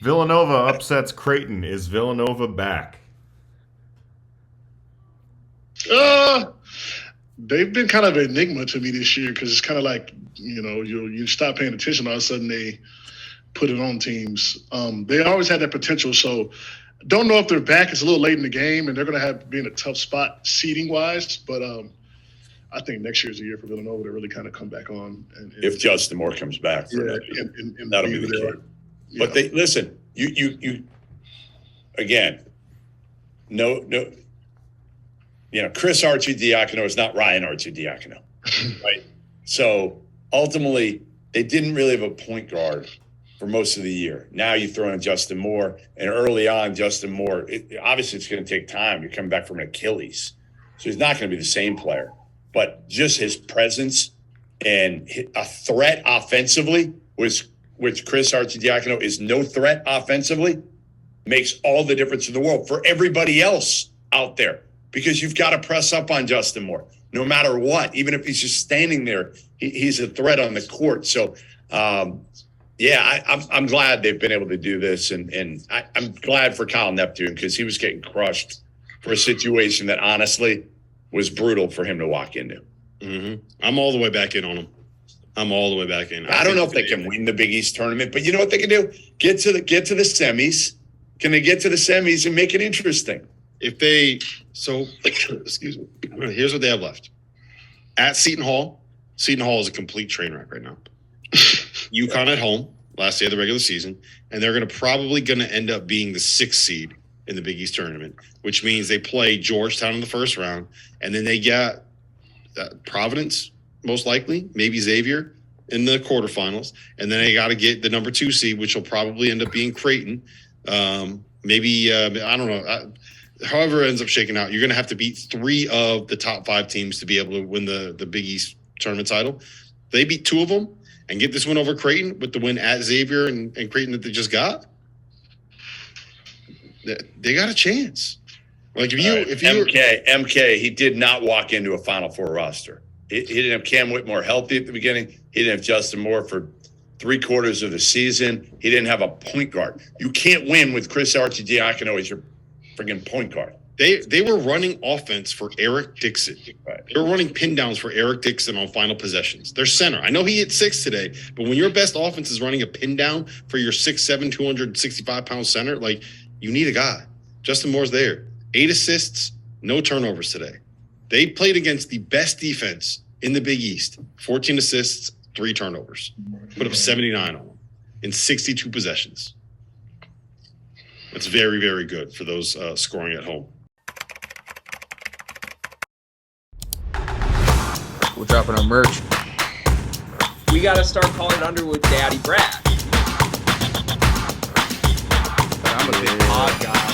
Villanova upsets Creighton. Is Villanova back? Uh, they've been kind of an enigma to me this year because it's kind of like, you stop paying attention, all of a sudden they put it on teams. They always had that potential, so don't know if they're back. It's a little late in the game, and they're going to have to be in a tough spot seeding-wise, but I think next year's the year for Villanova to really kind of come back on. And if Justin Moore comes back for another year, that'll be the key. Yeah. But they listen. You again. No. Chris Arcidiacono is not Ryan Arcidiacono, right? So ultimately, they didn't really have a point guard for most of the year. Now you throw in Justin Moore, and early on, Justin Moore. Obviously, it's going to take time. You're coming back from an Achilles, so he's not going to be the same player. But just his presence and a threat offensively, which Chris Arcidiacono is no threat offensively, makes all the difference in the world for everybody else out there. Because you've got to press up on Justin Moore, no matter what. Even if he's just standing there, he's a threat on the court. So, I'm glad they've been able to do this. And I'm glad for Kyle Neptune because he was getting crushed for a situation that honestly was brutal for him to walk into. Mm-hmm. I'm all the way back in on him. I'm all the way back in. I don't know if they can win the Big East tournament, but you know what they can do? Get to the semis. Can they get to the semis and make it interesting? Excuse me. Here's what they have left. At Seton Hall. Seton Hall is a complete train wreck right now. UConn at home, last day of the regular season, and they're probably going to end up being the 6th seed in the Big East tournament, which means they play Georgetown in the first round, and then they get Providence, most likely, maybe Xavier in the quarterfinals, and then they got to get the number 2 seed, which will probably end up being Creighton. I don't know. However it ends up shaking out, you're going to have to beat 3 of the top 5 teams to be able to win the Big East tournament title. They beat 2 of them and get this win over Creighton with the win at Xavier and Creighton that they just got. They got a chance. Like if MK, he did not walk into a Final Four roster. He didn't have Cam Whitmore healthy at the beginning. He didn't have Justin Moore for 3/4 of the season. He didn't have a point guard. You can't win with Chris Arcidiacono as your friggin' point guard. They were running offense for Eric Dixon. Right. They were running pin downs for Eric Dixon on final possessions. Their center. I know he hit 6 today, but when your best offense is running a pin down for your 6'7", 265-pound center, like you need a guy. Justin Moore's there. 8 assists, no turnovers today. They played against the best defense in the Big East. 14 assists, 3 turnovers. Put up 79 on them in 62 possessions. That's very, very good for those scoring at home. We're dropping our merch. We got to start calling Underwood Daddy Brad. But I'm a big pod guy.